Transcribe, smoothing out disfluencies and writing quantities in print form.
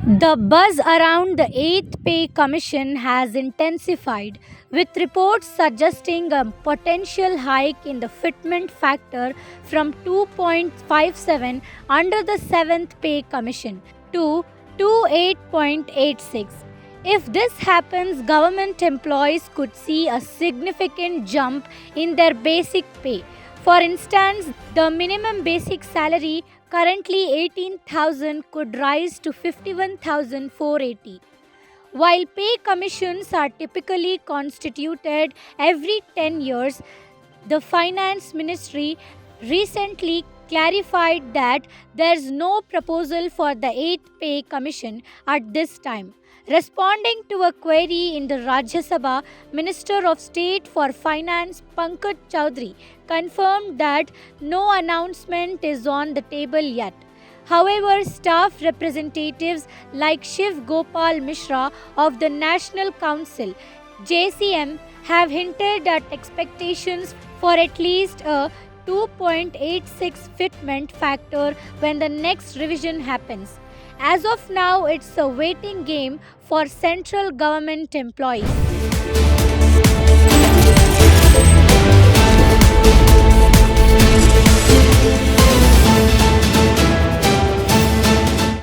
The buzz around the 8th Pay Commission has intensified, with reports suggesting a potential hike in the fitment factor from 2.57 under the 7th Pay Commission to 28.86. If this happens, government employees could see a significant jump in their basic pay. For instance, the minimum basic salary, currently 18,000, could rise to 51,480. While pay commissions are typically constituted every 10 years, the Finance Ministry recently clarified that there's no proposal for the 8th Pay Commission at this time. Responding to a query in the Rajya Sabha, Minister of State for Finance Pankaj Chaudhary confirmed that no announcement is on the table yet. However, staff representatives like Shiv Gopal Mishra of the National Council JCM have hinted at expectations for at least a 2.86 fitment factor when the next revision happens. As of now, it's a waiting game for central government employees.